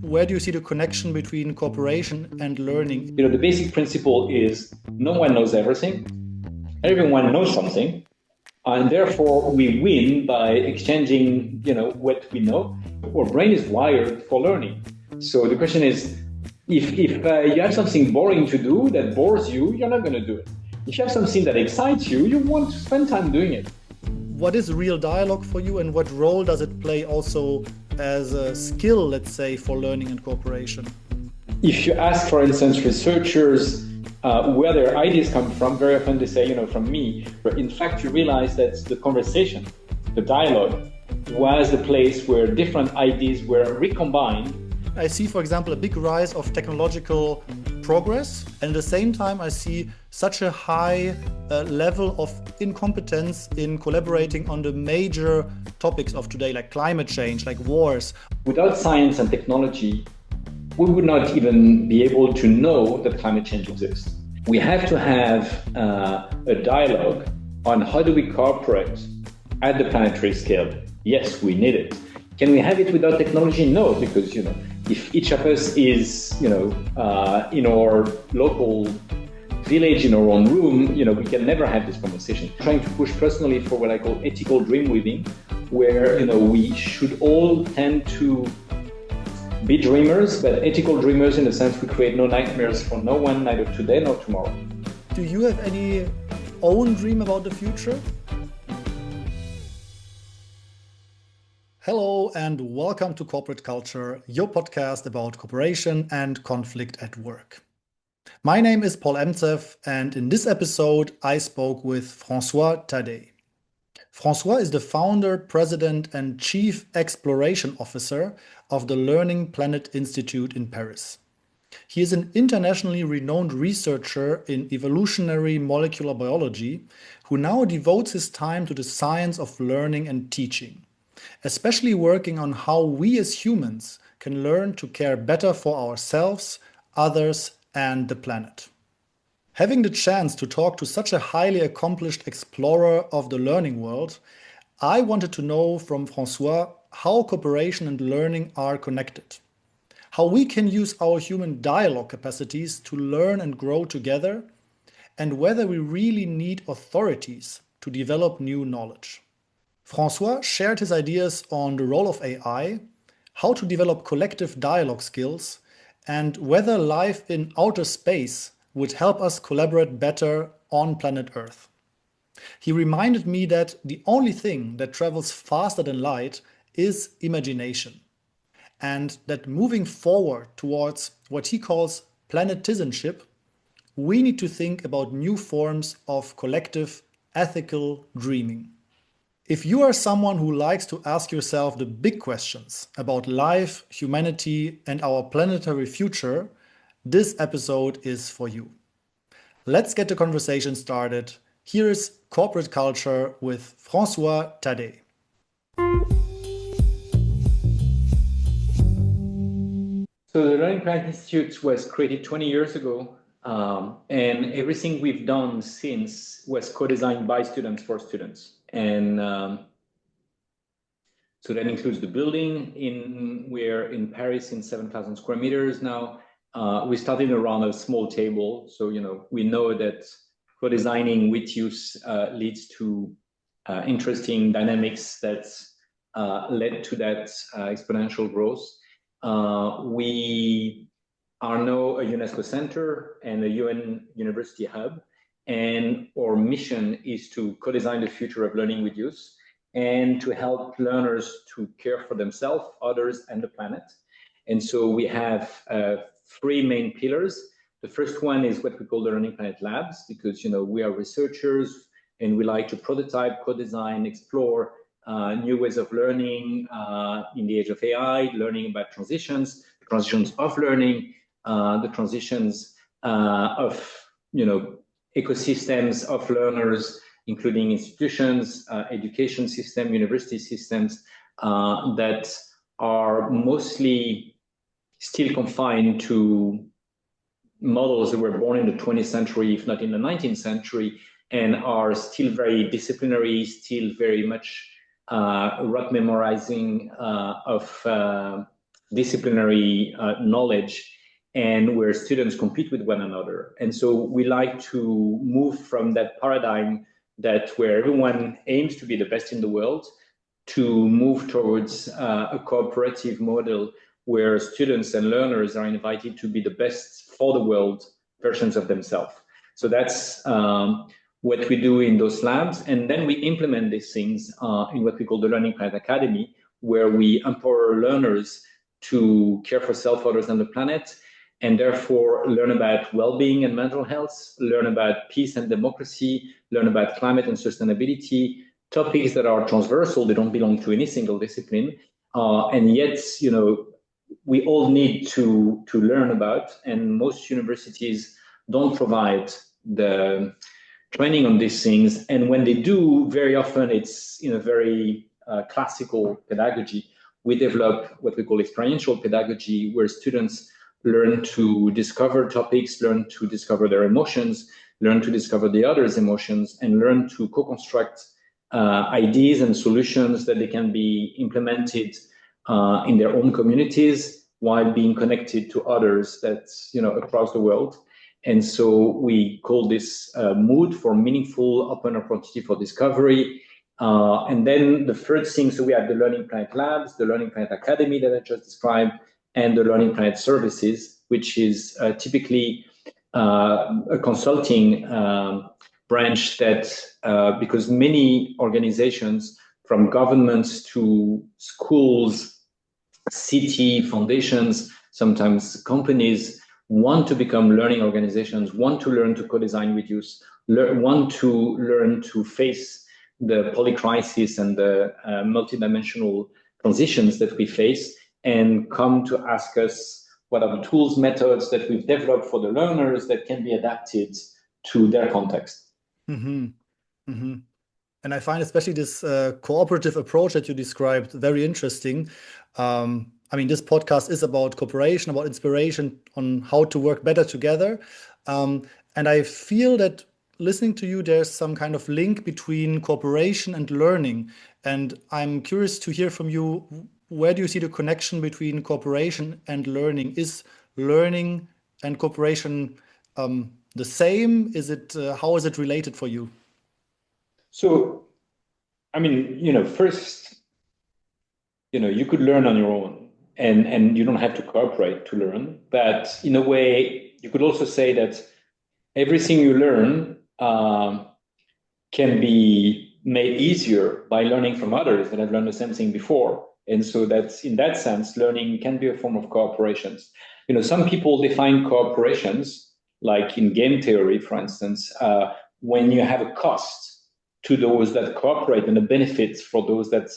where do you see the connection between cooperation and learning? The basic principle is no one knows everything. Everyone knows something. And therefore, we win by exchanging, what we know. Our brain is wired for learning. So the question is, if you have something boring to do that bores you, you're not going to do it. If you have something that excites you, you want to spend time doing it. What is real dialogue for you, and what role does it play also as a skill, let's say, for learning and cooperation? If you ask, for instance, researchers where their ideas come from, very often they say, from me. But in fact, you realize that the conversation, the dialogue, was the place where different ideas were recombined. I see, for example, a big rise of technological progress, and at the same time I see such a high level of incompetence in collaborating on the major topics of today, like climate change, like wars. Without science and technology, we would not even be able to know that climate change exists. We have to have a dialogue on how do we cooperate at the planetary scale. Yes, we need it. Can we have it without technology? No, because if each of us is in our local village, in our own room, we can never have this conversation. I'm trying to push personally for what I call ethical dream weaving, where we should all tend to be dreamers, but ethical dreamers in the sense we create no nightmares for no one, neither today nor tomorrow. Do you have any own dream about the future? Hello and welcome to Corporate Culture, your podcast about cooperation and conflict at work. My name is Paul Emtsev, and in this episode I spoke with François Taddei. Francois is the founder, president, and chief exploration officer of the Learning Planet Institute in Paris. He is an internationally renowned researcher in evolutionary molecular biology who now devotes his time to the science of learning and teaching, especially working on how we as humans can learn to care better for ourselves, others, and the planet. Having the chance to talk to such a highly accomplished explorer of the learning world, I wanted to know from François how cooperation and learning are connected, how we can use our human dialogue capacities to learn and grow together, and whether we really need authorities to develop new knowledge. François shared his ideas on the role of AI, how to develop collective dialogue skills, and whether life in outer space would help us collaborate better on planet Earth. He reminded me that the only thing that travels faster than light is imagination, and that moving forward towards what he calls planetizenship, we need to think about new forms of collective ethical dreaming. If you are someone who likes to ask yourself the big questions about life, humanity, and our planetary future, this episode is for you. Let's get the conversation started. Here is Corporate Culture with François Taddei. So the Learning Planet Institute was created 20 years ago, and everything we've done since was co-designed by students for students. And so that includes the building. We're in Paris in 7,000 square meters now. We started around a small table. So, we know that co-designing with use leads to interesting dynamics that led to that exponential growth. We are now a UNESCO center and a UN university hub. And our mission is to co-design the future of learning with use and to help learners to care for themselves, others, and the planet. And so we have three main pillars. The first one is what we call the Learning Planet Labs, because we are researchers and we like to prototype, co-design, explore new ways of learning in the age of AI, learning about transitions, the transitions of learning, the transitions of ecosystems of learners, including institutions, education system, university systems that are mostly still confined to models that were born in the 20th century, if not in the 19th century, and are still very disciplinary, still very much rote memorizing of disciplinary knowledge, and where students compete with one another. And so we like to move from that paradigm that where everyone aims to be the best in the world to move towards a cooperative model where students and learners are invited to be the best for the world versions of themselves. So that's what we do in those labs. And then we implement these things in what we call the Learning Planet Academy, where we empower learners to care for self, others, and the planet, and therefore learn about well-being and mental health, learn about peace and democracy, learn about climate and sustainability, topics that are transversal, they don't belong to any single discipline, and yet, we all need to learn about, and most universities don't provide the training on these things. And when they do, very often it's in a very classical pedagogy. We develop what we call experiential pedagogy, where students learn to discover topics, learn to discover their emotions, learn to discover the other's emotions, and learn to co-construct ideas and solutions that they can be implemented in their own communities while being connected to others that's across the world. And so we call this mood for meaningful open opportunity for discovery. And then the third thing, so we have the Learning Planet Labs, the Learning Planet Academy that I just described, and the Learning Planet Services, which is typically a consulting branch that, because many organizations, from governments to schools, city foundations, sometimes companies, want to become learning organizations, want to learn to co-design with youth, want to learn to face the polycrisis and the multidimensional transitions that we face, and come to ask us what are the tools, methods that we've developed for the learners that can be adapted to their context. Mm-hmm. Mm-hmm. And I find especially this cooperative approach that you described very interesting. This podcast is about cooperation, about inspiration on how to work better together. And I feel that listening to you, there's some kind of link between cooperation and learning. And I'm curious to hear from you, where do you see the connection between cooperation and learning? Is learning and cooperation the same? How is it related for you? So, first, you could learn on your own, and you don't have to cooperate to learn. But in a way, you could also say that everything you learn can be made easier by learning from others that have learned the same thing before. And so that's, in that sense, learning can be a form of cooperations. Some people define cooperations, like in game theory, for instance, when you have a cost to those that cooperate and a benefit for those that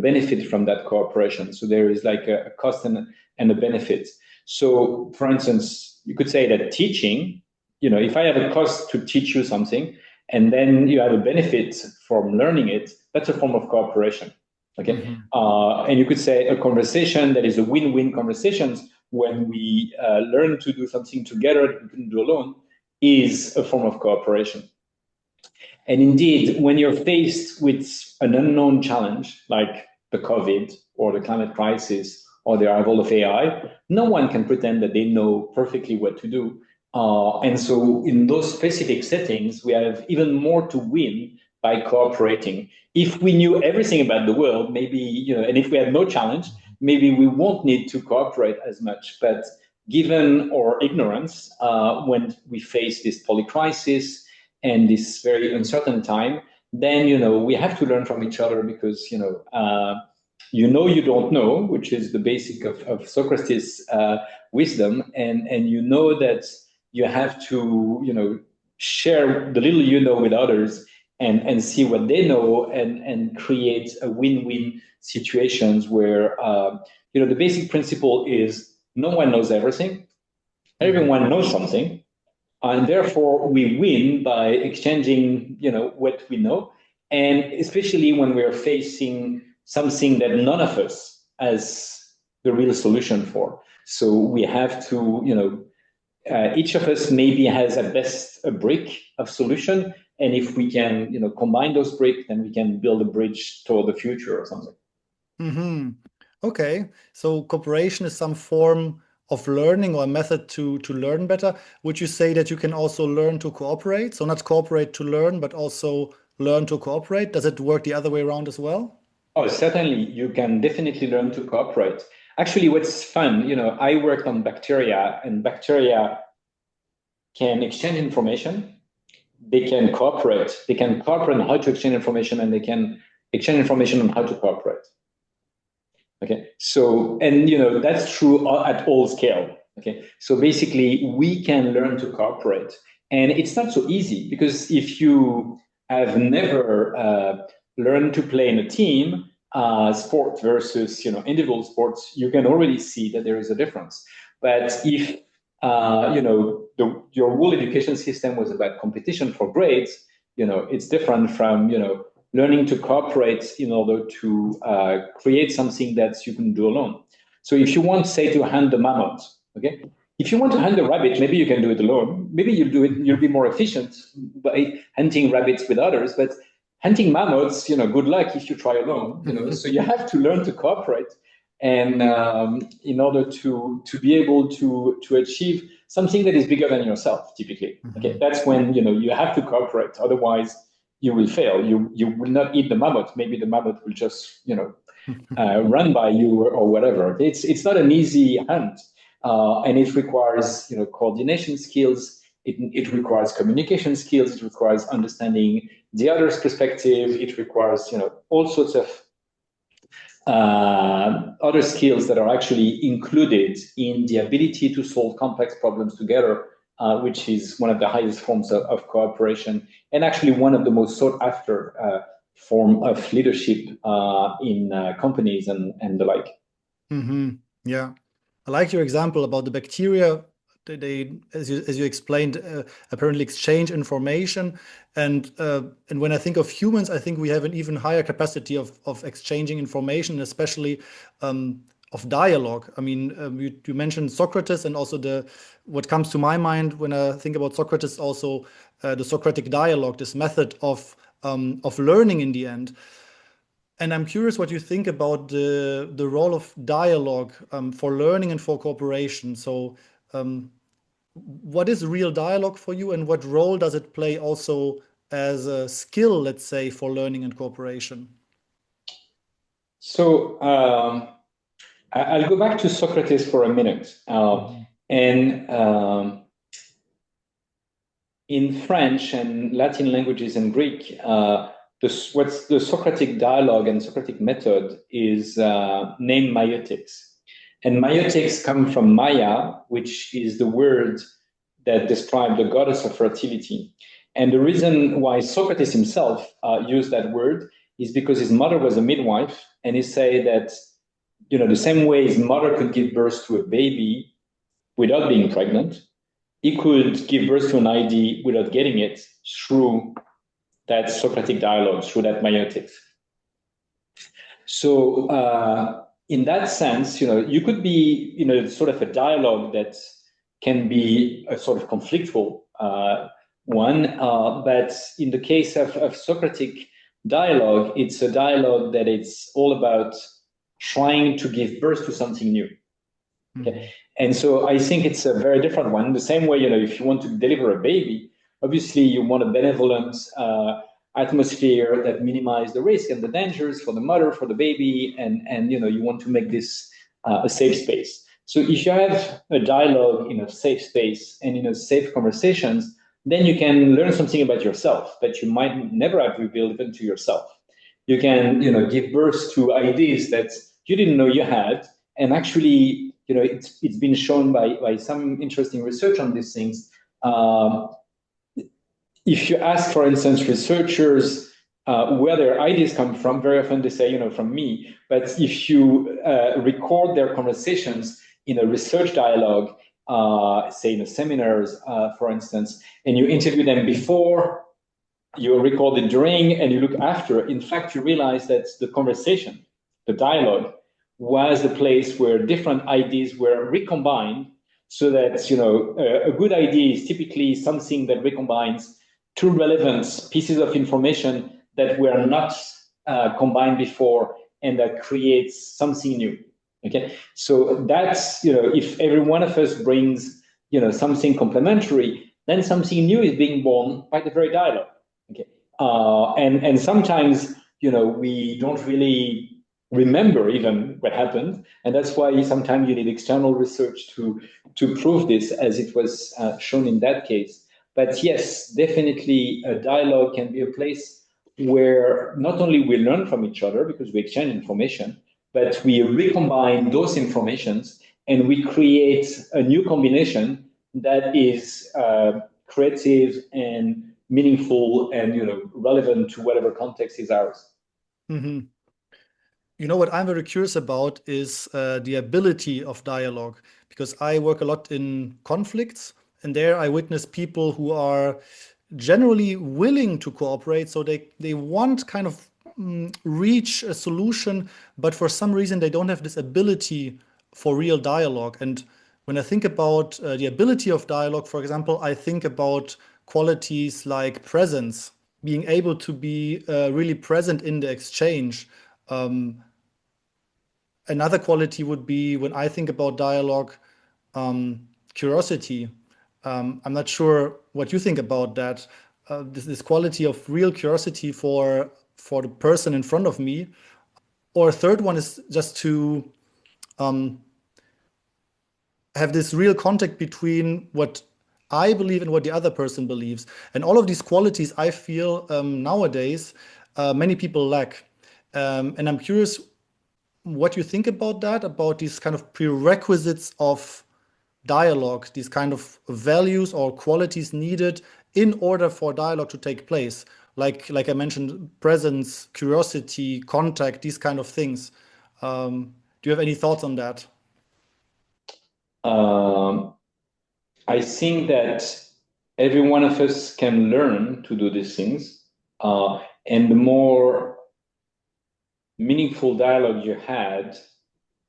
benefit from that cooperation. So there is like a cost and a benefit. So, for instance, you could say that teaching, if I have a cost to teach you something, and then you have a benefit from learning it, that's a form of cooperation. Okay. Mm-hmm. And you could say a conversation that is a win-win conversations, when we learn to do something together that we couldn't do alone, is a form of cooperation. And indeed, when you're faced with an unknown challenge, like the COVID or the climate crisis or the arrival of AI, no one can pretend that they know perfectly what to do. And so in those specific settings, we have even more to win by cooperating. If we knew everything about the world, maybe, and if we had no challenge, maybe we won't need to cooperate as much. But given our ignorance, when we face this polycrisis and this very uncertain time, then, we have to learn from each other, because, you don't know, which is the basic of Socrates' wisdom. And that you have to, share the little with others, and see what they know, and create a win-win situations where, the basic principle is no one knows everything. Everyone knows something. And therefore, we win by exchanging, what we know. And especially when we're facing something that none of us has the real solution for. So we have to, each of us maybe has at best a brick of solution. And if we can, combine those bricks, then we can build a bridge toward the future or something. Mm-hmm. Okay, so cooperation is some form of learning or a method to learn better. Would you say that you can also learn to cooperate? So not cooperate to learn, but also learn to cooperate. Does it work the other way around as well? Oh, certainly, you can definitely learn to cooperate. Actually, what's fun, I worked on bacteria, and bacteria can exchange information. They can cooperate on how to exchange information, and they can exchange information on how to cooperate. Okay, so, and that's true at all scale. Okay, so basically we can learn to cooperate, and it's not so easy, because if you have never learned to play in a team sport versus individual sports, you can already see that there is a difference. But if your whole education system was about competition for grades, it's different from learning to cooperate in order to create something that you can do alone. So if you want, say, to hunt the mammoth, okay? If you want to hunt a rabbit, maybe you can do it alone. Maybe you'll be more efficient by hunting rabbits with others, but hunting mammoths, good luck if you try alone, So you have to learn to cooperate, and in order to be able to achieve something that is bigger than yourself, typically. Okay, that's when you have to cooperate. Otherwise, you will fail. You will not eat the mammoth. Maybe the mammoth will just run by you, or whatever. It's not an easy hunt, and it requires coordination skills. It requires communication skills. It requires understanding the other's perspective. It requires all sorts of other skills that are actually included in the ability to solve complex problems together, which is one of the highest forms of cooperation, and actually one of the most sought after form of leadership in companies and the like. Yeah. I like your example about the bacteria. They as you explained, apparently exchange information, and when I think of humans, I think we have an even higher capacity of exchanging information, especially of dialogue. I mean, you mentioned Socrates, and also what comes to my mind when I think about Socrates, also the Socratic dialogue, this method of learning in the end. And I'm curious what you think about the role of dialogue for learning and for cooperation. So, what is real dialogue for you, and what role does it play also as a skill, let's say, for learning and cooperation? So I'll go back to Socrates for a minute. And in French and Latin languages and Greek, what's the Socratic dialogue and Socratic method is named meiotics. And meiotics come from Maya, which is the word that described the goddess of fertility. And the reason why Socrates himself used that word is because his mother was a midwife, and he said that, the same way his mother could give birth to a baby without being pregnant, he could give birth to an idea without getting it through that Socratic dialogue, through that meiotics. So in that sense, you could be, sort of a dialogue that can be a sort of conflictual one, but in the case of Socratic dialogue, it's a dialogue that it's all about trying to give birth to something new. Okay. And so I think it's a very different one. The same way, if you want to deliver a baby, obviously you want a benevolent atmosphere that minimizes the risk and the dangers for the mother, for the baby, and you want to make this a safe space. So if you have a dialogue in a safe space and in a safe conversations, then you can learn something about yourself that you might never have revealed even to yourself. You can, give birth to ideas that you didn't know you had, and actually, it's been shown by some interesting research on these things. If you ask, for instance, researchers where their ideas come from, very often they say, from me. But if you record their conversations in a research dialogue, say in a seminars, for instance, and you interview them before, you record it during, and you look after, in fact, you realize that the conversation, the dialogue, was the place where different ideas were recombined, so that a good idea is typically something that recombines two relevant pieces of information that were not combined before, and that creates something new. Okay, so that's, if every one of us brings, something complementary, then something new is being born by the very dialogue. Okay, and sometimes, we don't really remember even what happened, and that's why sometimes you need external research to prove this, as it was shown in that case. But yes, definitely, a dialogue can be a place where not only we learn from each other because we exchange information, but we recombine those informations and we create a new combination that is creative and meaningful and relevant to whatever context is ours. Mm-hmm. What I'm very curious about is the ability of dialogue, because I work a lot in conflicts, and there I witness people who are generally willing to cooperate, so they want kind of reach a solution, but for some reason they don't have this ability for real dialogue. And when I think about the ability of dialogue, for example, I think about qualities like presence, being able to be really present in the exchange. Um, Another quality would be, when I think about dialogue, curiosity. I'm not sure what you think about that. This quality of real curiosity for the person in front of me. Or a third one is just to um, have this real contact between what I believe and what the other person believes. And all of these qualities, I feel nowadays many people lack. And I'm curious what you think about that, about these kind of prerequisites of dialogue, these kind of values or qualities needed in order for dialogue to take place. Like I mentioned, presence, curiosity, contact, these kind of things. Do you have any thoughts on that? Um, I think that every one of us can learn to do these things. And the more meaningful dialogue you had,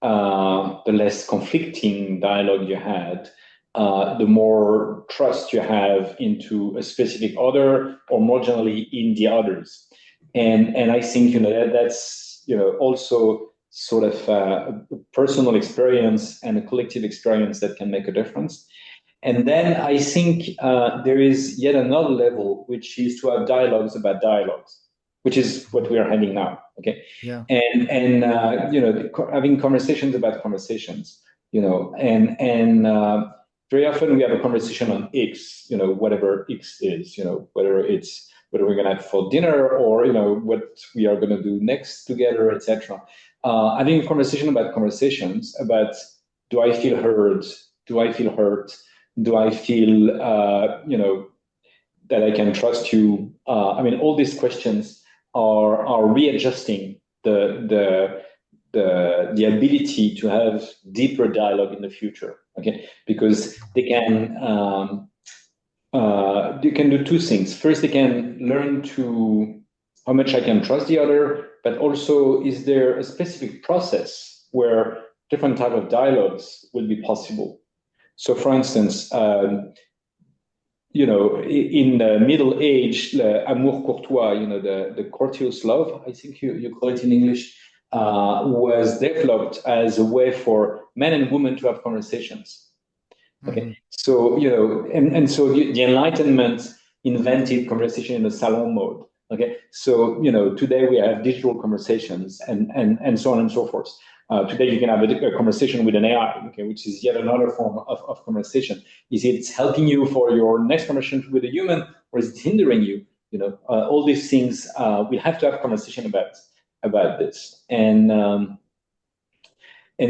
the less conflicting dialogue you had, the more trust you have into a specific other, or more generally in the others. And I think that's also sort of a personal experience and a collective experience that can make a difference. And then I think there is yet another level, which is to have dialogues about dialogues, which is what we are having now. Okay, Yeah. and having conversations about conversations. And very often we have a conversation on X, whatever X is, whether it's whether we're gonna have for dinner, or what we are gonna do next together, etc. Having a conversation about conversations about, do I feel heard? Do I feel hurt? Do I feel, that I can trust you? I mean, all these questions are readjusting the ability to have deeper dialogue in the future. Okay, because they can do two things. First, they can learn to how much I can trust the other, but also, is there a specific process where different type of dialogues will be possible? So, for instance, in the Middle Age, the amour courtois, the courteous love, I think you call it in English, was developed as a way for men and women to have conversations. Okay, Mhm. so and so the Enlightenment invented conversation in the salon mode. Okay, so today we have digital conversations and so on and so forth. Today you can have a conversation with an AI, okay, which is yet another form of conversation. Is it helping you for your next conversation with a human, or is it hindering you? All these things, we have to have conversation about this. And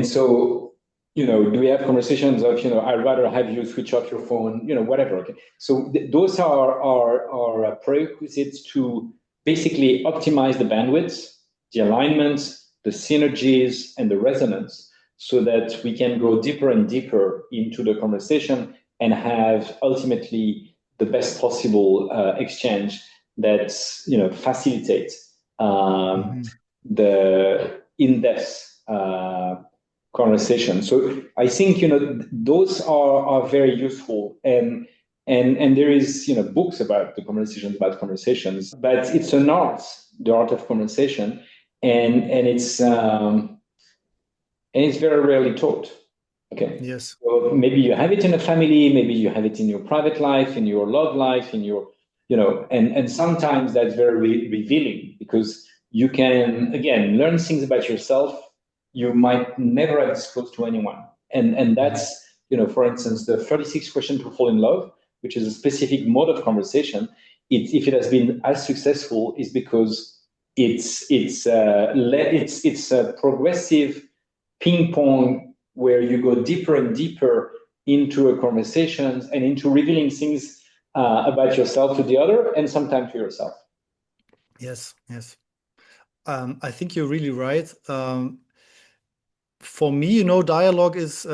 so, do we have conversations of, I'd rather have you switch off your phone, whatever. Okay. So those are prerequisites to basically optimize the bandwidth, the alignment, the synergies, and the resonance, so that we can go deeper and deeper into the conversation and have ultimately the best possible exchange that facilitates Mhm. the in-depth conversation. So I think those are very useful, and there is books about the conversations about conversations, but it's an art, the art of conversation, and it's and it's very rarely taught. Okay. Yes. So maybe you have it in a family, maybe you have it in your private life, in your love life, in your, and sometimes that's very revealing because you can, again, learn things about yourself you might never have disclosed to anyone. And that's, for instance, the 36 questions to fall in love, which is a specific mode of conversation. If it has been as successful, is because it's a progressive ping pong where you go deeper and deeper into a conversation and into revealing things about yourself to the other and sometimes to yourself. Yes, yes. I think you're really right. For me, dialogue is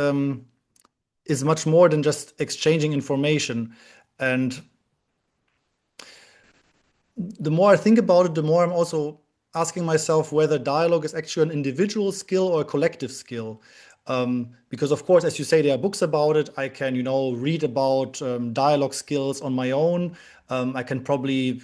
much more than just exchanging information. And the more I think about it, the more I'm also asking myself whether dialogue is actually an individual skill or a collective skill. Because of course, as you say, there are books about it. I can, read about dialogue skills on my own. I can probably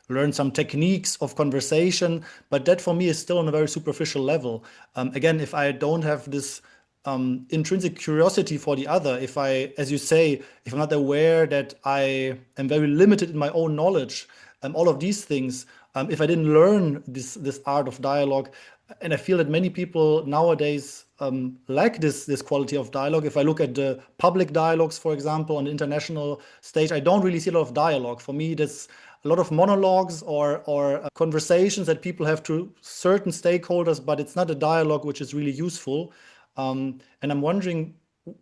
learn some techniques of conversation, but that for me is still on a very superficial level. Again, if I don't have this intrinsic curiosity for the other, if I, as you say, if I'm not aware that I am very limited in my own knowledge, all of these things, if I didn't learn this art of dialogue, and I feel that many people nowadays lack this quality of dialogue. If I look at the public dialogues, for example, on the international stage, I don't really see a lot of dialogue. For me, there's a lot of monologues or conversations that people have to certain stakeholders, but it's not a dialogue which is really useful. And I'm wondering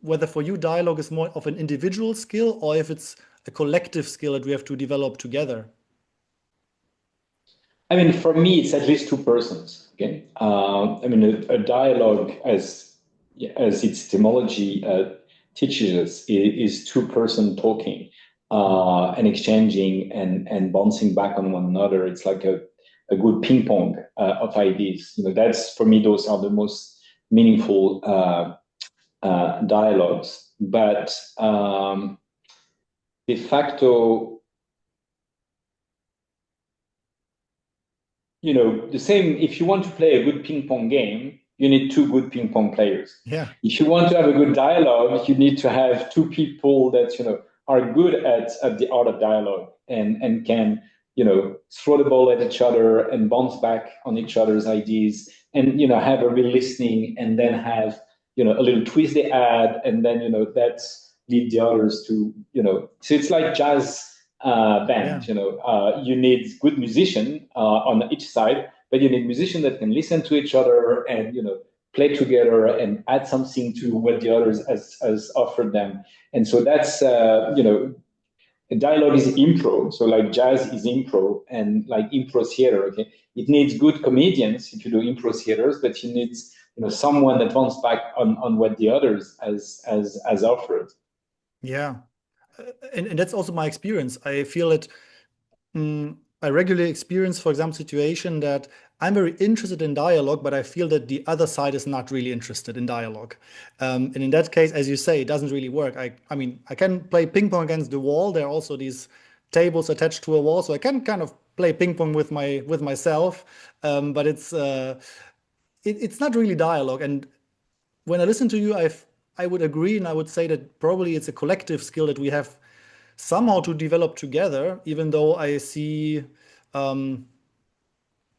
whether for you dialogue is more of an individual skill or if it's a collective skill that we have to develop together. I mean, for me, it's at least two persons. Okay, I mean, a dialogue, as its etymology teaches us, is two-person talking and exchanging and bouncing back on one another. It's like a good ping pong of ideas. That's for me; those are the most meaningful dialogues. But de facto, the same, if you want to play a good ping pong game, you need two good ping pong players. Yeah. If you want to have a good dialogue, you need to have two people that, are good at the art of dialogue and can, throw the ball at each other and bounce back on each other's ideas and, have a real listening and then have, a little twist they add and then, that's lead the others to, so it's like jazz band. Yeah. You need good musician on each side, but you need musician that can listen to each other and play together and add something to what the others has offered them. And so that's dialogue is impro. So like jazz is impro and like impro theater. Okay, it needs good comedians if you do impro theaters, but you need someone that wants back on what the others has offered. Yeah. And that's also my experience. I feel that I regularly experience, for example, situation that I'm very interested in dialogue, but I feel that the other side is not really interested in dialogue. And in that case, as you say, it doesn't really work. I mean, I can play ping pong against the wall. There are also these tables attached to a wall, so I can kind of play ping pong with myself. But it's not really dialogue. And when I listen to you, I would agree, and I would say that probably it's a collective skill that we have somehow to develop together, even though I see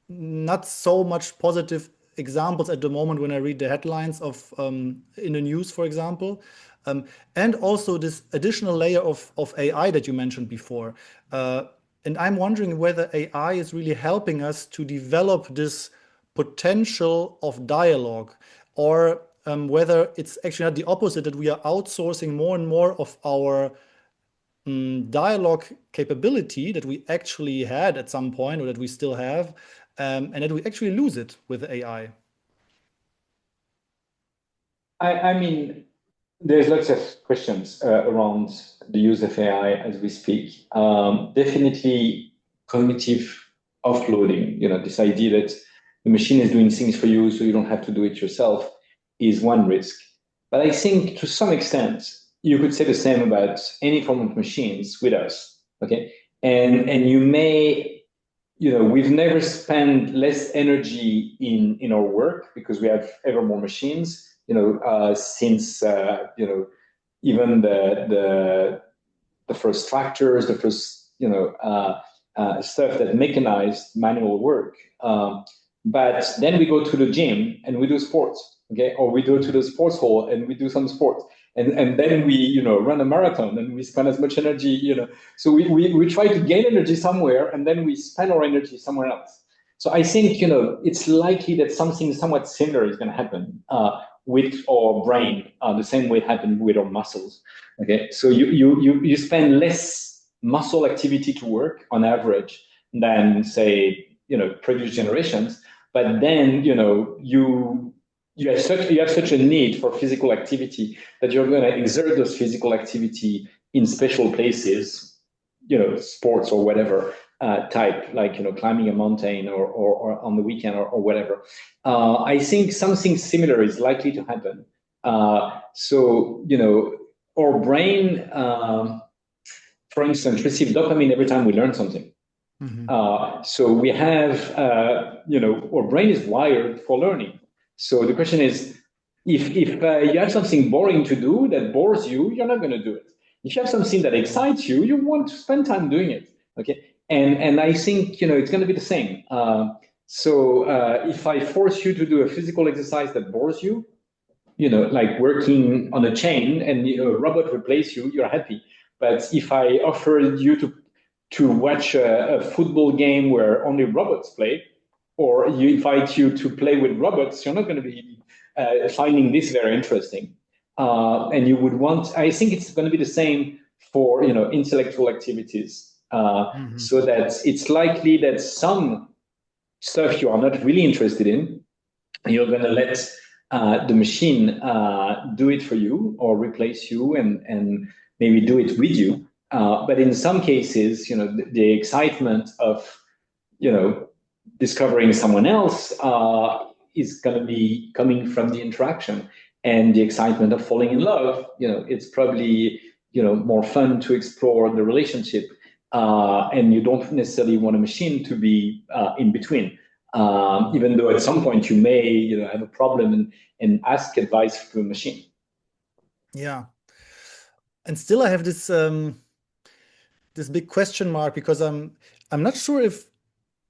not so much positive examples at the moment when I read the headlines of in the news, for example. And also this additional layer of AI that you mentioned before. And I'm wondering whether AI is really helping us to develop this potential of dialogue, or whether it's actually not the opposite, that we are outsourcing more and more of our dialogue capability that we actually had at some point, or that we still have, and that we actually lose it with AI. I mean, there's lots of questions around the use of AI as we speak. Definitely cognitive offloading, this idea that the machine is doing things for you so you don't have to do it yourself is one risk. But I think to some extent, you could say the same about any form of machines with us, okay? And you may we've never spent less energy in our work because we have ever more machines. Since even the first tractors, the first stuff that mechanized manual work. But then we go to the gym and we do sports, okay, or we go to the sports hall and we do some sports, and then we run a marathon and we spend as much energy. So we try to gain energy somewhere and then we spend our energy somewhere else. So I think it's likely that something somewhat similar is going to happen with our brain, the same way it happened with our muscles. Okay, so you spend less muscle activity to work on average than say previous generations, but then you have such a need for physical activity that you're going to exert those physical activity in special places, sports or whatever type, like climbing a mountain or on the weekend or whatever. I think something similar is likely to happen. So our brain, for instance, receives dopamine every time we learn something. So we have, our brain is wired for learning. So the question is, if you have something boring to do that bores you, you're not going to do it. If you have something that excites you, you want to spend time doing it. Okay, and I think it's going to be the same. So if I force you to do a physical exercise that bores you, like working on a chain and a robot replace you, you're happy. But if I offer you to watch a football game where only robots play, or you invite you to play with robots, you're not going to be finding this very interesting. And you would want, I think it's going to be the same for intellectual activities. So that it's likely that some stuff you are not really interested in, you're going to let the machine do it for you or replace you and maybe do it with you. But in some cases, the excitement of, discovering someone else is going to be coming from the interaction, and the excitement of falling in love. It's probably, more fun to explore the relationship, and you don't necessarily want a machine to be in between. Even though at some point you may, have a problem and ask advice to a machine. Yeah, and still I have this this big question mark because I'm not sure if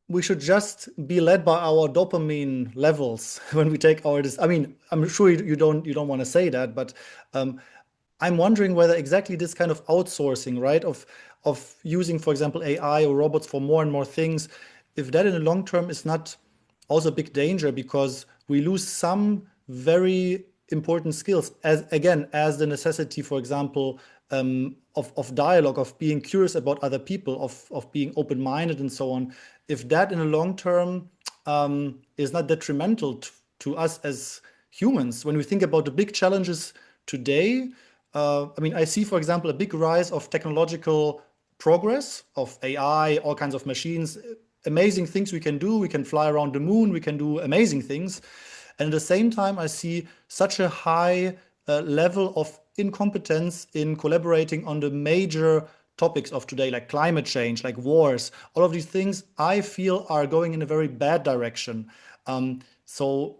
we should just be led by our dopamine levels when we take our. I mean, I'm sure you don't want to say that, but I'm wondering whether exactly this kind of outsourcing, right, of using, for example, AI or robots for more and more things, if that in the long term is not also a big danger because we lose some very important skills as the necessity, for example, of dialogue, of being curious about other people, of being open-minded and so on. If that in the long term is not detrimental to us as humans, when we think about the big challenges today, I mean, I see, for example, a big rise of technological progress, of AI, all kinds of machines, amazing things we can do. We can fly around the moon. We can do amazing things. And at the same time, I see such a high level of incompetence in collaborating on the major topics of today, like climate change, like wars. All of these things I feel are going in a very bad direction. So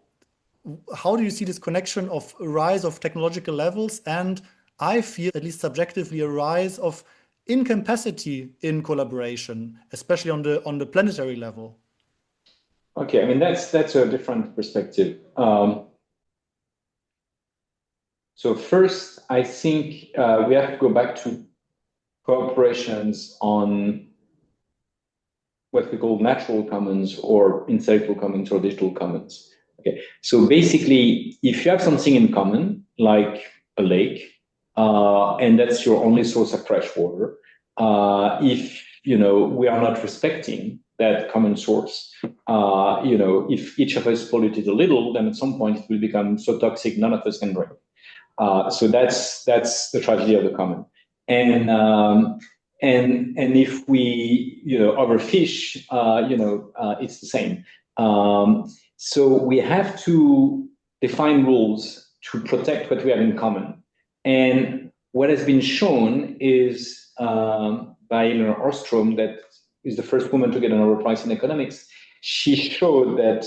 how do you see this connection of a rise of technological levels and I feel, at least subjectively, a rise of incapacity in collaboration, especially on the planetary level? Okay, I mean that's a different perspective. So first, I think we have to go back to cooperations on what we call natural commons or intellectual commons or digital commons. Okay, so basically, if you have something in common, like a lake, and that's your only source of fresh water, if we are not respecting that common source, if each of us pollute it a little, then at some point it will become so toxic none of us can drink. So that's the tragedy of the common. And if we overfish, it's the same. So we have to define rules to protect what we have in common. And what has been shown is by Elinor Ostrom that is the first woman to get a Nobel Prize in economics, she showed that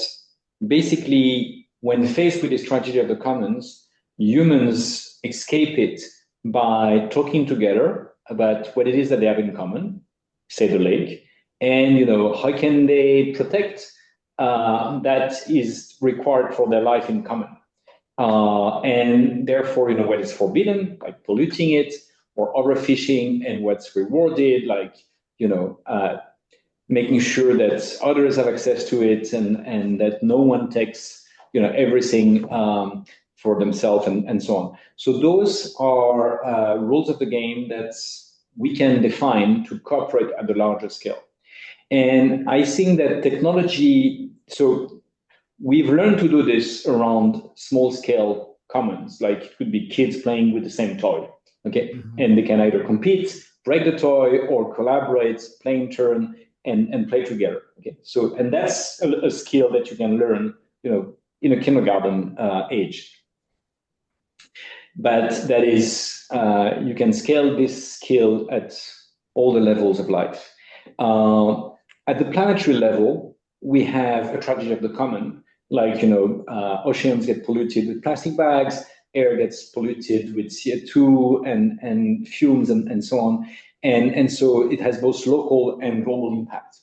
basically when faced with this tragedy of the commons, humans escape it by talking together about what it is that they have in common, say the lake, and how can they protect that is required for their life in common. And therefore, what is forbidden, like polluting it or overfishing, and what's rewarded, like, making sure that others have access to it, and that no one takes, everything for themselves, and so on. So those are rules of the game that we can define to cooperate at the larger scale. And I think that technology, so we've learned to do this around small scale commons, like it could be kids playing with the same toy, okay? Mm-hmm. And they can either compete, break the toy, or collaborate, play in turn, and play together, okay? So, and that's a skill that you can learn, in a kindergarten age. But that is, you can scale this skill at all the levels of life. At the planetary level, we have a tragedy of the common, like, oceans get polluted with plastic bags, air gets polluted with CO2 and fumes, and so on. And so it has both local and global impact.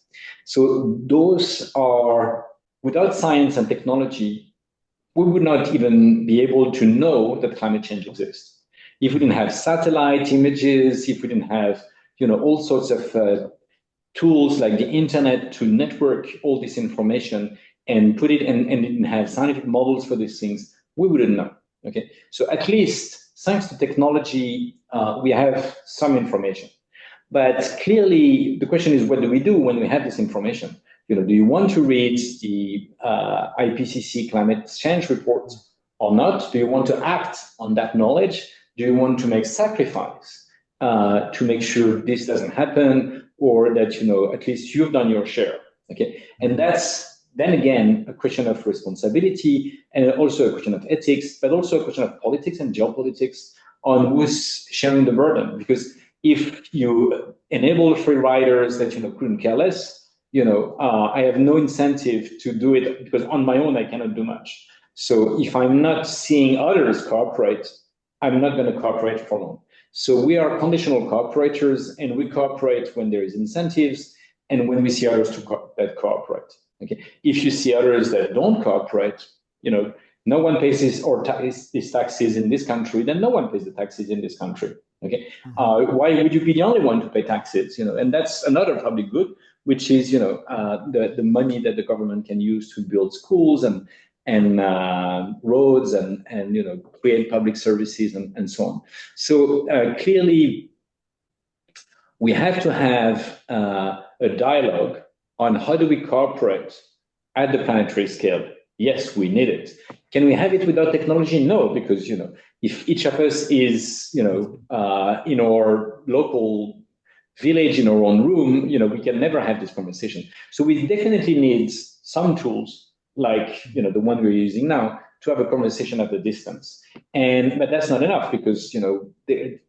So those are, without science and technology, we would not even be able to know that climate change exists. If we didn't have satellite images, if we didn't have, all sorts of tools like the internet to network all this information and put it, and didn't have scientific models for these things, we wouldn't know, okay? So at least, thanks to technology, we have some information. But clearly, the question is, what do we do when we have this information? Do you want to read the IPCC climate change report or not? Do you want to act on that knowledge? Do you want to make sacrifice to make sure this doesn't happen, or that, at least you've done your share, okay? And that's, then again, a question of responsibility, and also a question of ethics, but also a question of politics and geopolitics on who's sharing the burden. Because if you enable free riders that, couldn't care less, I have no incentive to do it, because on my own, I cannot do much. So if I'm not seeing others cooperate, I'm not going to cooperate for long. So we are conditional cooperators, and we cooperate when there is incentives and when we see others that cooperate. Okay. If you see others that don't cooperate, no one pays his taxes in this country, then no one pays the taxes in this country. Okay. Mm-hmm. Why would you be the only one to pay taxes? And that's another public good, which is, the money that the government can use to build schools and roads and create public services, and so on. So clearly, we have to have a dialogue on how do we cooperate at the planetary scale. Yes, we need it. Can we have it without technology? No, because if each of us is in our local village, in our own room, we can never have this conversation. So we definitely need some tools like the one we're using now to have a conversation at a distance. But that's not enough, because there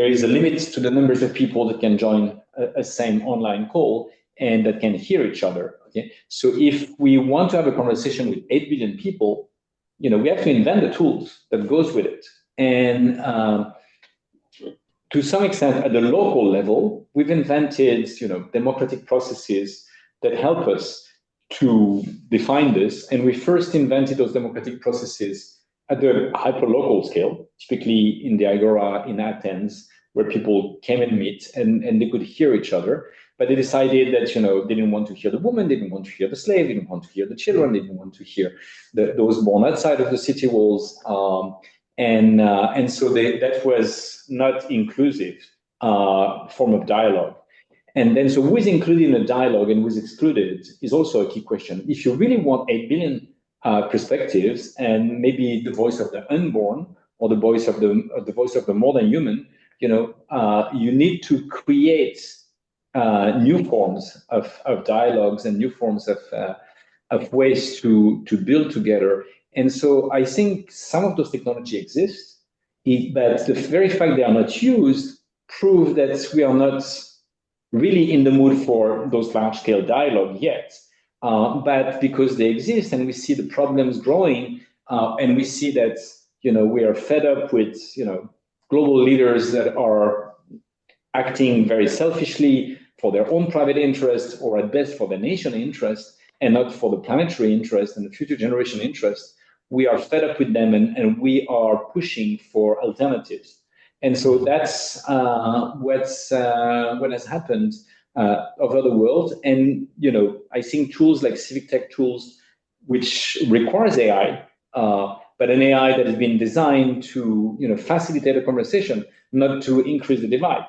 is a limit to the numbers of people that can join a same online call and that can hear each other. Okay, so if we want to have a conversation with 8 billion people, we have to invent the tools that goes with it. And to some extent, at the local level, we've invented, democratic processes that help us to define this. And we first invented those democratic processes at the hyper-local scale, typically in the Agora in Athens, where people came and meet and they could hear each other. But they decided that, they didn't want to hear the woman, they didn't want to hear the slave, they didn't want to hear the children, they didn't want to hear those born outside of the city walls. And so that was not inclusive form of dialogue. And then, so who is included in the dialogue and who is excluded is also a key question. If you really want 8 billion perspectives, and maybe the voice of the unborn, or the voice of the more than human, you need to create new forms of dialogues and new forms of ways to build together. And so I think some of those technology exist, but the very fact they are not used prove that we are not really in the mood for those large-scale dialogue yet. But because they exist and we see the problems growing, and we see that we are fed up with global leaders that are acting very selfishly for their own private interest, or at best for the nation interest, and not for the planetary interest and the future generation interest. We are fed up with them, and we are pushing for alternatives. And so that's what has happened over the world. And I think tools like civic tech tools, which requires AI, but an AI that has been designed to facilitate a conversation, not to increase the divide.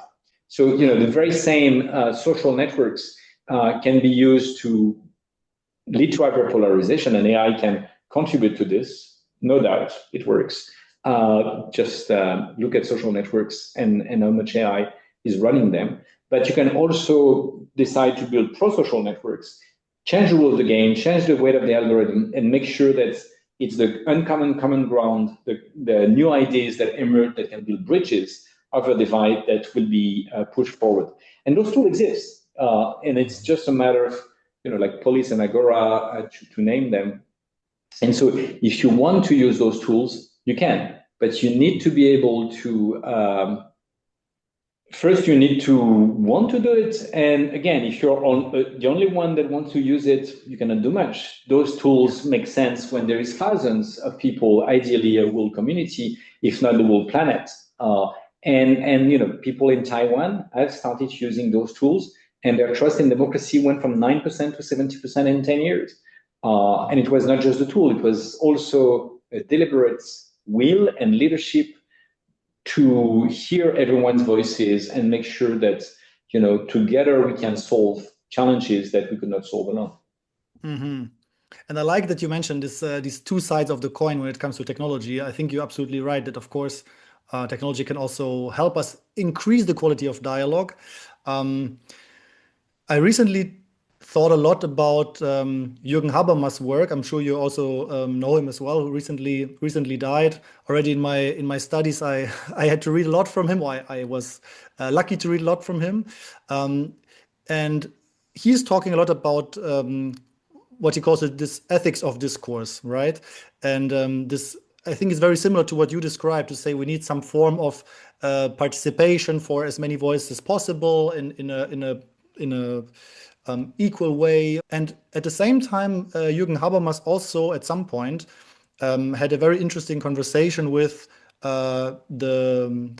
So the very same social networks can be used to lead to hyperpolarization, and AI can contribute to this. No doubt, it works. Just look at social networks and how much AI is running them. But you can also decide to build pro-social networks, change the rules of the game, change the weight of the algorithm, and make sure that it's the uncommon common ground, the new ideas that emerge that can build bridges of a divide that will be pushed forward. And those tools exist. And it's just a matter of, like Polis and Agora, to name them. And so if you want to use those tools, you can. But you need to be able to, first you need to want to do it. And again, if you're the only one that wants to use it, you cannot do much. Those tools make sense when there is thousands of people, ideally a world community, if not the whole planet. And people in Taiwan have started using those tools, and their trust in democracy went from 9% to 70% in 10 years. And it was not just the tool, it was also a deliberate will and leadership to hear everyone's voices and make sure that, together we can solve challenges that we could not solve alone. Mm-hmm. And I like that you mentioned these two sides of the coin when it comes to technology. I think you're absolutely right that, of course, technology can also help us increase the quality of dialogue. I recently thought a lot about Jürgen Habermas' work. I'm sure you also know him as well, who recently died. Already in my studies, I had to read a lot from him. I was lucky to read a lot from him. And he's talking a lot about what he calls this ethics of discourse, right? And this, I think, is very similar to what you described, to say we need some form of participation for as many voices as possible in a equal way. And at the same time, Jürgen Habermas also at some point had a very interesting conversation with the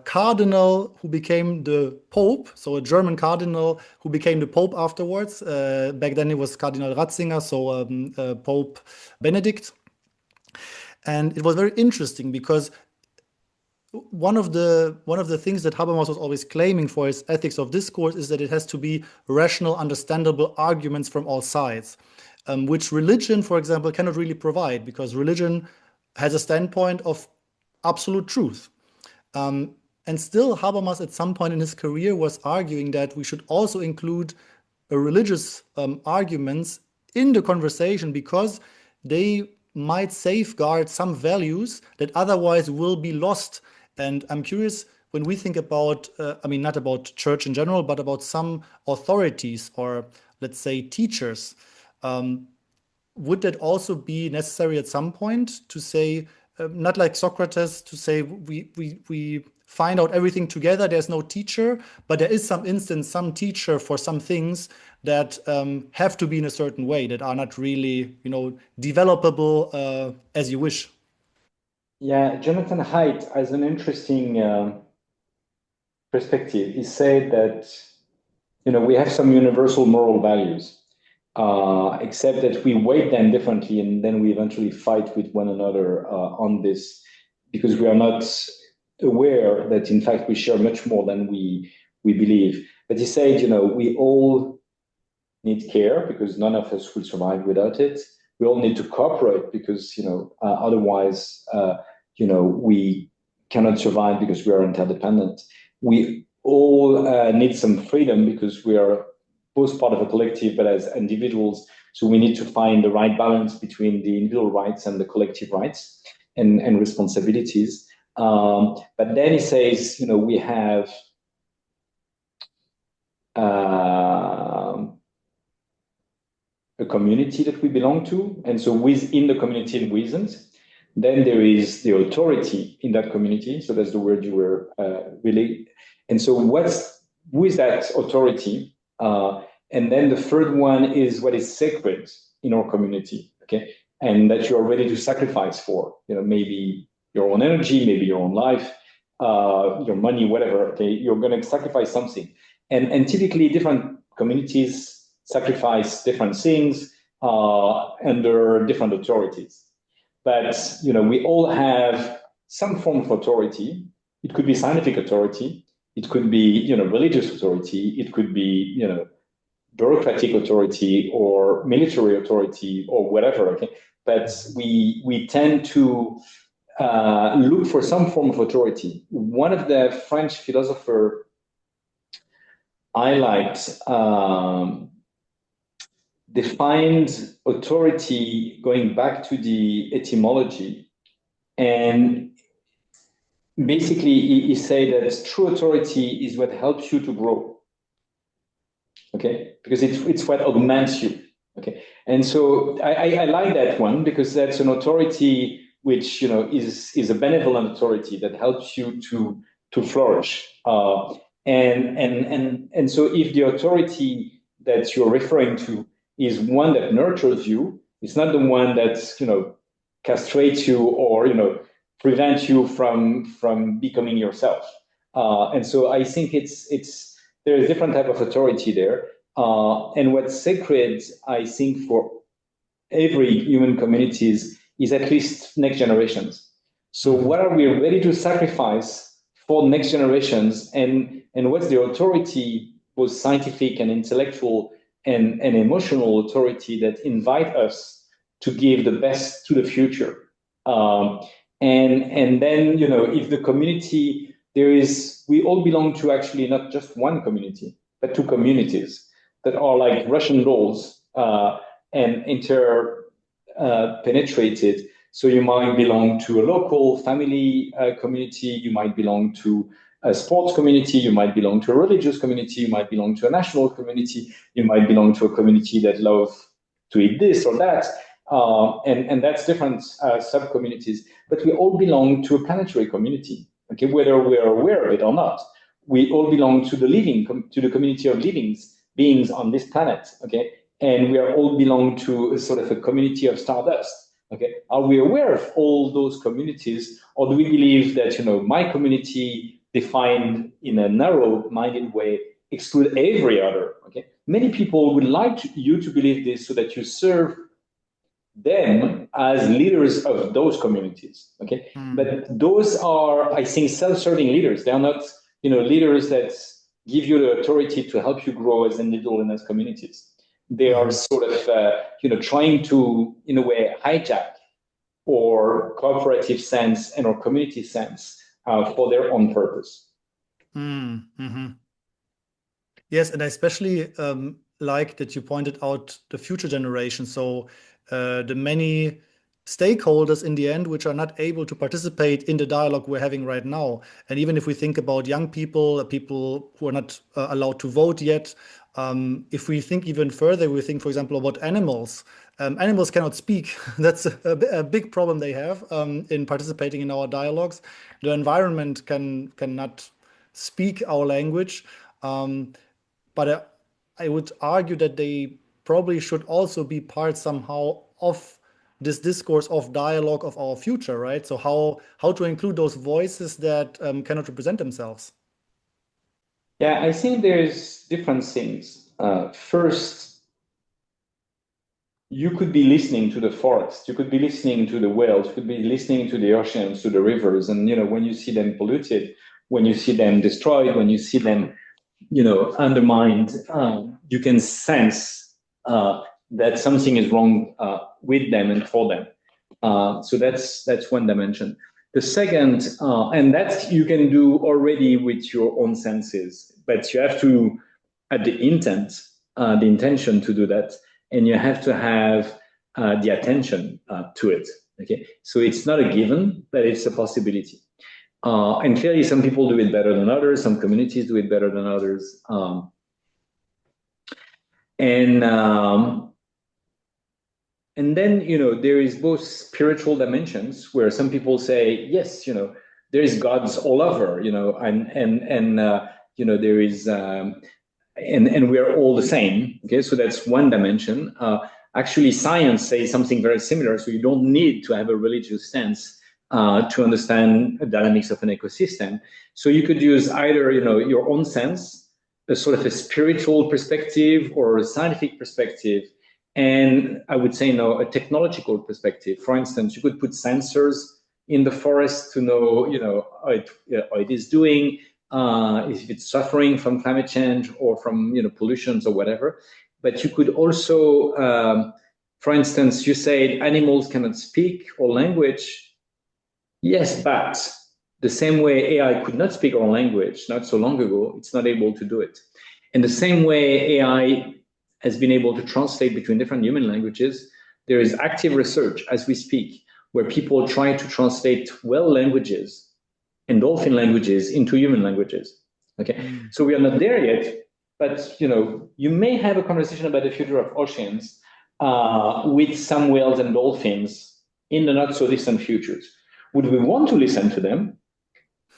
cardinal who became the Pope, so a German cardinal who became the Pope afterwards. Back then it was Cardinal Ratzinger, so Pope Benedict. And it was very interesting because one of the things that Habermas was always claiming for his ethics of discourse is that it has to be rational, understandable arguments from all sides, which religion, for example, cannot really provide, because religion has a standpoint of absolute truth. And still, Habermas at some point in his career was arguing that we should also include religious arguments in the conversation, because they might safeguard some values that otherwise will be lost. And I'm curious, when we think about, not about church in general, but about some authorities or, let's say, teachers, would that also be necessary at some point to say, not like Socrates, to say we find out everything together, there's no teacher, but there is some instance, some teacher for some things that have to be in a certain way, that are not really, developable as you wish? Yeah, Jonathan Haidt has an interesting perspective. He said that, we have some universal moral values, except that we weight them differently, and then we eventually fight with one another on this, because we are not aware that, in fact, we share much more than we believe. But he said, we all need care, because none of us will survive without it. We all need to cooperate, because otherwise we cannot survive, because we are interdependent. We all need some freedom, because we are both part of a collective, but as individuals. So we need to find the right balance between the individual rights and the collective rights and responsibilities. But then he says, we have a community that we belong to, and so within the community and within, then there is the authority in that community. So that's the word you were really. And so who is that authority? And then the third one is what is sacred in our community, okay? And that you are ready to sacrifice for, maybe your own energy, maybe your own life, your money, whatever, okay? You're going to sacrifice something. And typically different communities sacrifice different things under different authorities. But, we all have some form of authority. It could be scientific authority. It could be, religious authority. It could be, bureaucratic authority or military authority or whatever. Okay, but we tend to look for some form of authority. One of the French philosopher I liked defined authority going back to the etymology, and basically he said that true authority is what helps you to grow. Okay, because it's what augments you. Okay, and so I like that one because that's an authority which is a benevolent authority that helps you to flourish. And so if the authority that you're referring to is one that nurtures you, it's not the one that's castrates you or prevents you from becoming yourself. And so I think there is different type of authority there. And what's sacred, I think, for every human communities is at least next generations. So what are we ready to sacrifice for next generations? And what's the authority, both scientific and intellectual and emotional authority that invite us to give the best to the future? And then, if the community, we all belong to actually not just one community, but two communities that are like Russian dolls and penetrated. So you might belong to a local family community, you might belong to a sports community, you might belong to a religious community, you might belong to a national community, you might belong to a community that love to eat this or that. And that's different sub-communities, but we all belong to a planetary community. Okay, whether we're aware of it or not, we all belong to the community of living beings on this planet. Okay, and we are all belong to a sort of a community of stardust. Okay, are we aware of all those communities, or do we believe that my community, defined in a narrow-minded way, exclude every other? Okay, many people would like you to believe this so that you serve them as leaders of those communities. Okay, but those are, I think, self-serving leaders. They are not, leaders that give you the authority to help you grow as individuals and as communities. They are sort of, trying to, in a way, hijack our cooperative sense and our community sense for their own purpose. Yes, and I especially like that you pointed out the future generation. So the many stakeholders in the end which are not able to participate in the dialogue we're having right now. And even if we think about young people who are not allowed to vote yet, if we think even further, we think, for example, about animals. Animals cannot speak. That's a big problem they have in participating in our dialogues. The environment cannot speak our language. But I would argue that they probably should also be part somehow of this discourse of dialogue of our future, right? So how to include those voices that cannot represent themselves? Yeah, I think there's different things. First, you could be listening to the forest, you could be listening to the whales, you could be listening to the oceans, to the rivers, and when you see them polluted, when you see them destroyed, when you see them undermined, you can sense that something is wrong with them and for them. So that's one dimension. The second, and that you can do already with your own senses, but you have to add the intention to do that, and you have to have the attention to it. Okay, so it's not a given, but it's a possibility. And clearly, some people do it better than others. Some communities do it better than others. And and then, there is both spiritual dimensions where some people say, yes, there is gods all over, and there is, and we are all the same. Okay, so that's one dimension. Actually, science says something very similar. So you don't need to have a religious stance to understand the dynamics of an ecosystem. So you could use either, your own sense, a sort of a spiritual perspective, or a scientific perspective, and I would say, a technological perspective. For instance, you could put sensors in the forest to know, how it is doing, if it's suffering from climate change or from, pollutions or whatever. But you could also, for instance, you said animals cannot speak or language. Yes, but the same way AI could not speak our language not so long ago, it's not able to do it. In the same way AI has been able to translate between different human languages, there is active research as we speak where people try to translate whale languages and dolphin languages into human languages. Okay, so we are not there yet, but you may have a conversation about the future of oceans with some whales and dolphins in the not so distant futures. Would we want to listen to them?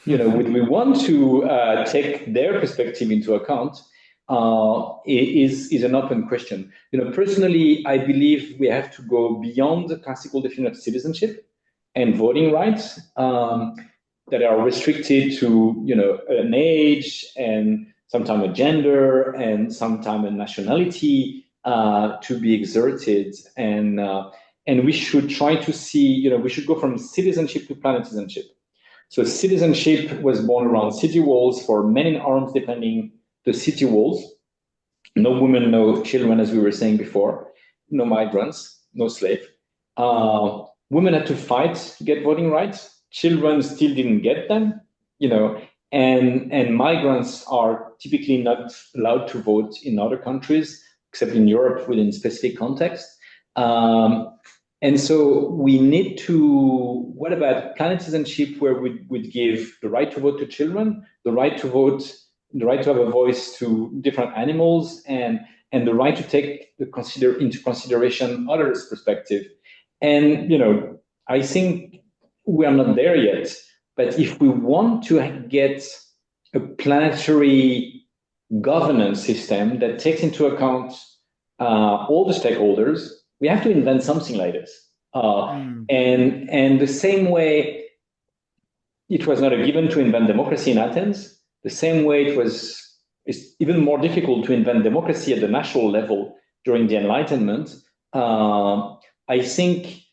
Would we want to take their perspective into account? Is an open question. Personally, I believe we have to go beyond the classical definition of citizenship and voting rights that are restricted to an age and sometimes a gender and sometimes a nationality to be exerted, and we should try to see, we should go from citizenship to planetizenship. So citizenship was born around city walls for men in arms defending the city walls. No women, no children, as we were saying before, no migrants, no slave. Women had to fight to get voting rights. Children still didn't get them, and migrants are typically not allowed to vote in other countries, except in Europe within specific contexts. And so we need to, what about planetizenship, where we would give the right to vote to children, the right to vote, the right to have a voice to different animals, and the right to take into consideration others' perspective. And, I think we are not there yet, but if we want to get a planetary governance system that takes into account all the stakeholders, we have to invent something like this. And the same way it was not a given to invent democracy in Athens, the same way it's even more difficult to invent democracy at the national level during the Enlightenment. I think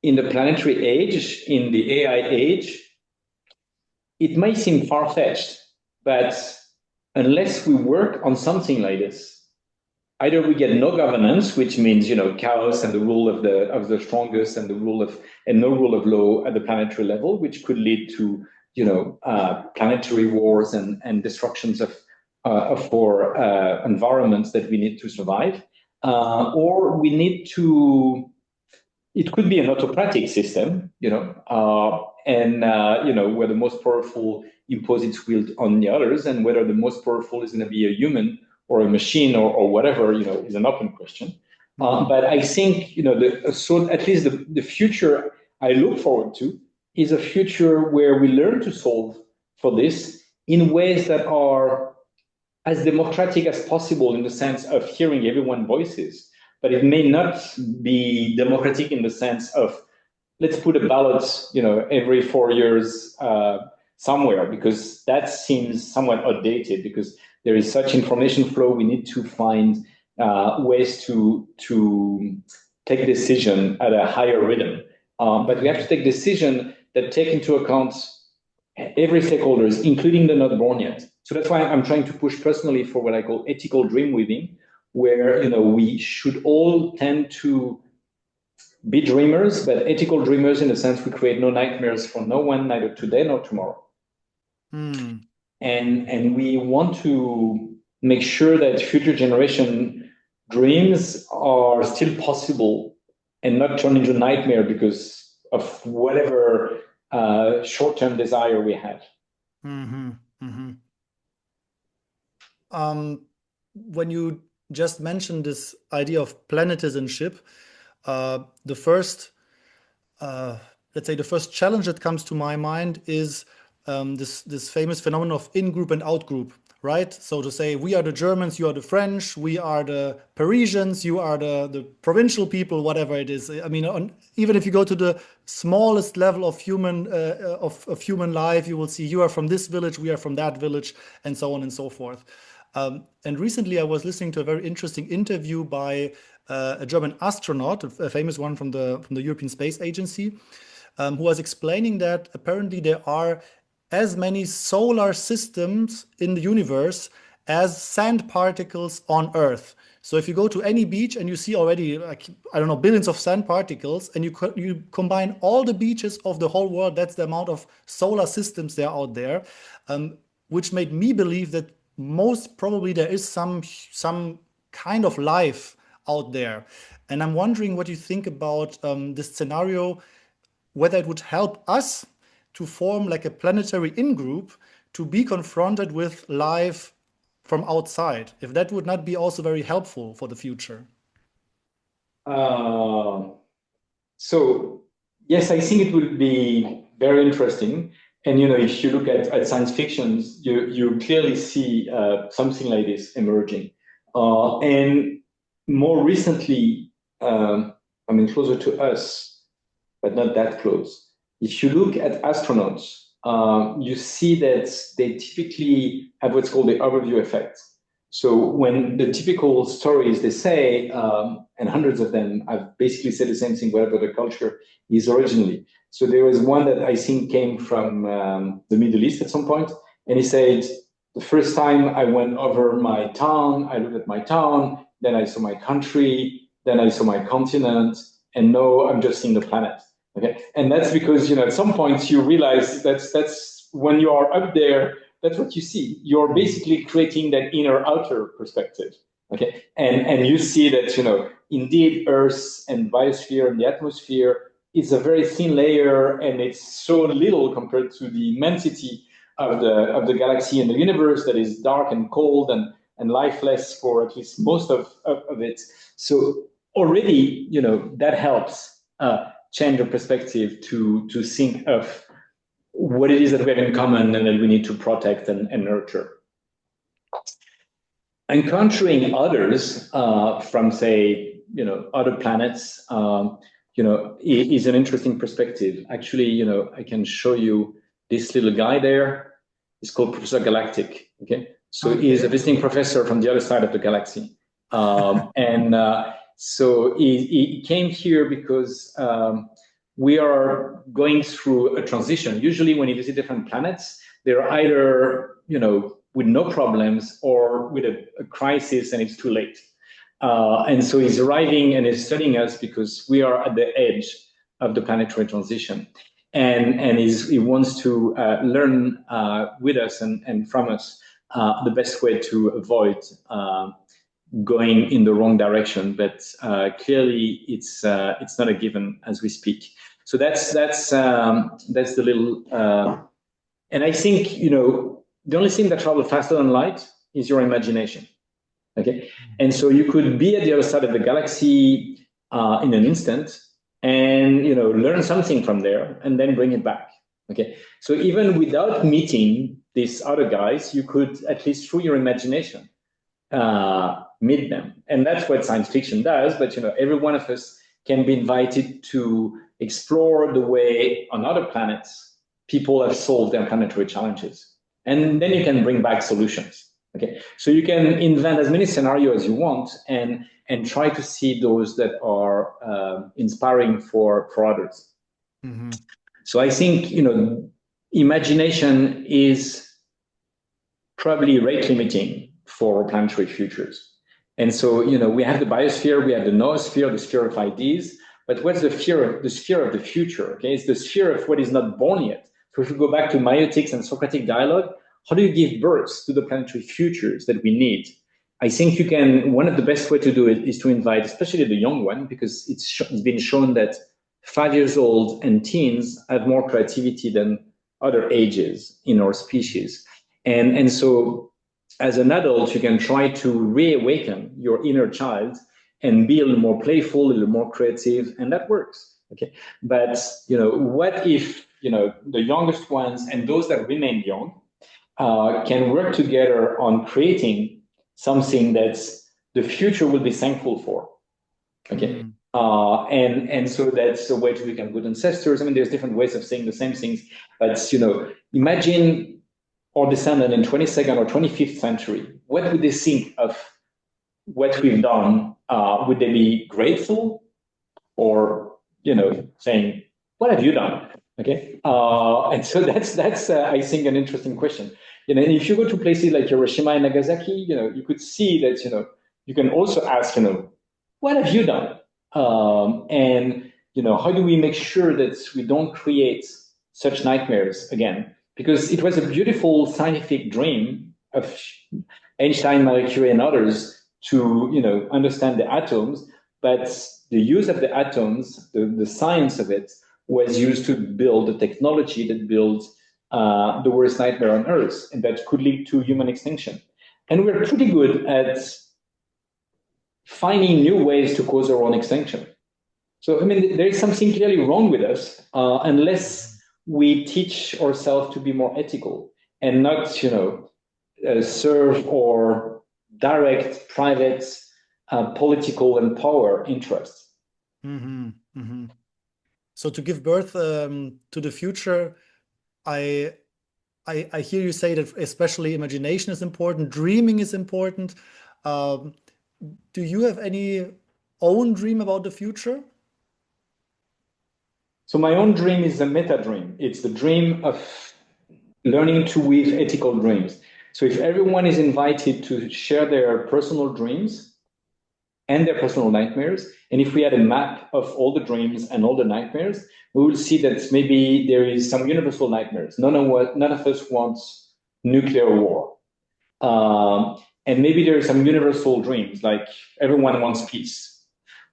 in the planetary age, in the AI age, it may seem far-fetched, but unless we work on something like this, either we get no governance, which means chaos and the rule of the strongest and no rule of law at the planetary level, which could lead to planetary wars and destructions of our environments that we need to survive, or we need to. It could be an autocratic system, where the most powerful impose its will on the others, and whether the most powerful is going to be a human or a machine or whatever, is an open question. But I think, so at least the future I look forward to is a future where we learn to solve for this in ways that are as democratic as possible, in the sense of hearing everyone's voices. But it may not be democratic in the sense of, let's put a ballot, every 4 years somewhere, because that seems somewhat outdated, because there is such information flow. We need to find ways to take decision at a higher rhythm. But we have to take decision that take into account every stakeholders, including the not born yet. So that's why I'm trying to push personally for what I call ethical dream weaving, where we should all tend to be dreamers, but ethical dreamers in the sense we create no nightmares for no one, neither today nor tomorrow. And we want to make sure that future generation dreams are still possible and not turn into nightmare because of whatever short-term desire we have. When you just mentioned this idea of planetizenship, the first, let's say, the first challenge that comes to my mind is this famous phenomenon of in-group and out-group, right? So to say, we are the Germans, you are the French, we are the Parisians, you are the provincial people, whatever it is. I mean, even if you go to the smallest level of human life, you will see you are from this village, we are from that village, and so on and so forth. And recently, I was listening to a very interesting interview by a German astronaut, a famous one from the European Space Agency, who was explaining that apparently there are as many solar systems in the universe as sand particles on Earth. So if you go to any beach and you see already, like, I don't know, billions of sand particles, and you combine all the beaches of the whole world, that's the amount of solar systems there are out there, which made me believe that most probably there is some kind of life out there. And I'm wondering what you think about this scenario, whether it would help us to form like a planetary in-group to be confronted with life from outside, if that would not be also very helpful for the future. Uh, so yes, I think it will be very interesting. And if you look at science fictions, you clearly see something like this emerging. And more recently, I mean, closer to us, but not that close. If you look at astronauts, you see that they typically have what's called the overview effect. So when the typical stories they say, and hundreds of them have basically said the same thing, whatever the culture is originally. So there was one that I think came from the Middle East at some point, and he said, the first time I went over my town, I looked at my town, then I saw my country, then I saw my continent, and now I'm just seeing the planet. Okay, and that's because at some point you realize that's when you are up there, that's what you see. You're basically creating that inner outer perspective. Okay, and you see that indeed Earth and biosphere and the atmosphere is a very thin layer, and it's so little compared to the immensity of the galaxy and the universe that is dark and cold and lifeless for at least most of it. So already that helps change your perspective to think of what it is that we have in common and that we need to protect and nurture. Encountering others from, say, other planets, is an interesting perspective. Actually, I can show you this little guy there. It's called Professor Galactic. Okay, so he's a visiting professor from the other side of the galaxy, so he came here because we are going through a transition. Usually when you visit different planets, they're either, with no problems or with a crisis and it's too late. And so he's arriving and is studying us because we are at the edge of the planetary transition. And he wants to learn with us and from us the best way to avoid going in the wrong direction, but clearly it's not a given as we speak. So that's the little, and I think the only thing that travels faster than light is your imagination. Okay, and so you could be at the other side of the galaxy in an instant, and learn something from there, and then bring it back. Okay, so even without meeting these other guys, you could at least through your imagination meet them. And that's what science fiction does. But every one of us can be invited to explore the way on other planets people have solved their planetary challenges, and then you can bring back solutions. Okay, so you can invent as many scenarios as you want and try to see those that are inspiring for others. Mm-hmm. So I think imagination is probably rate limiting for planetary futures. And so, we have the biosphere, we have the noosphere, the sphere of ideas, but what's the sphere of the future? Okay, it's the sphere of what is not born yet. So if we go back to meiotics and Socratic dialogue, how do you give birth to the planetary futures that we need? I think one of the best way to do it is to invite, especially the young one, because it's been shown that 5 years old and teens have more creativity than other ages in our species. And so as an adult, you can try to reawaken your inner child and be a little more playful, a little more creative, and that works. Okay, but what if the youngest ones and those that remain young can work together on creating something that the future will be thankful for? Okay. Mm. And so that's a way to become good ancestors. I mean, there's different ways of saying the same things, but imagine our descendant in 22nd or 25th century. What would they think of what we've done? Would they be grateful, or saying, "What have you done?" Okay, and so that's I think an interesting question. And if you go to places like Hiroshima and Nagasaki, you could see that you can also ask, what have you done? And how do we make sure that we don't create such nightmares again? Because it was a beautiful scientific dream of Einstein, Marie Curie, and others to understand the atoms, but the use of the atoms, the science of it, was used to build the technology that built the worst nightmare on Earth, and that could lead to human extinction. And we're pretty good at finding new ways to cause our own extinction. So, I mean, there is something clearly wrong with us unless we teach ourselves to be more ethical and not, serve or direct private political and power interests. Mm-hmm. Mm-hmm. So to give birth to the future, I hear you say that especially imagination is important, dreaming is important. Do you have any own dream about the future? So my own dream is a meta dream. It's the dream of learning to weave ethical dreams. So if everyone is invited to share their personal dreams and their personal nightmares, and if we had a map of all the dreams and all the nightmares, we will see that maybe there is some universal nightmares. None of us wants nuclear war. And maybe there are some universal dreams, like everyone wants peace.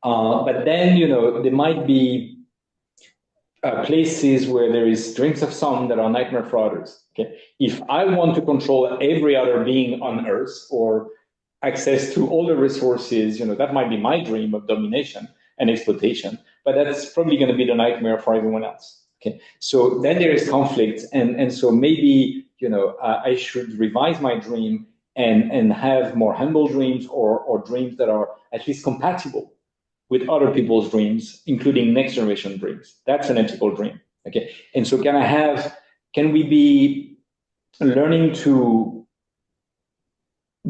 But then, there might be places where there is dreams of some that are nightmare for others. Okay, if I want to control every other being on Earth or access to all the resources, that might be my dream of domination and exploitation, but that's probably going to be the nightmare for everyone else. Okay, so then there is conflict, and so maybe I should revise my dream and have more humble dreams or dreams that are at least compatible with other people's dreams, including next generation dreams. That's an ethical dream. Okay. And so can we be learning to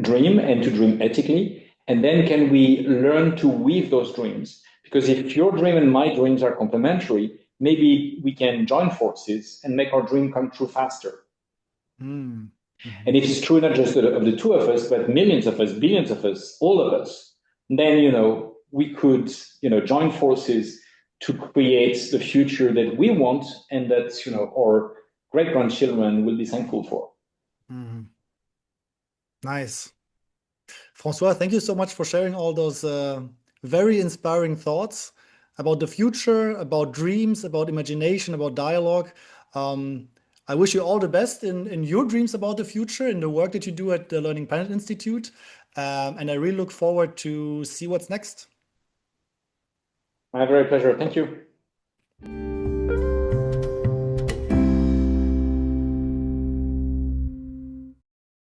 dream and to dream ethically? And then can we learn to weave those dreams? Because if your dream and my dreams are complementary, maybe we can join forces and make our dream come true faster. Mm. Mm-hmm. And if it's true not just of the two of us, but millions of us, billions of us, all of us, then we could join forces to create the future that we want and that our great grandchildren will be thankful for. Mm-hmm. Nice. Francois, thank you so much for sharing all those very inspiring thoughts about the future, about dreams, about imagination, about dialogue. I wish you all the best in your dreams about the future, in the work that you do at the Learning Planet Institute. And I really look forward to see what's next. My very pleasure. Thank you.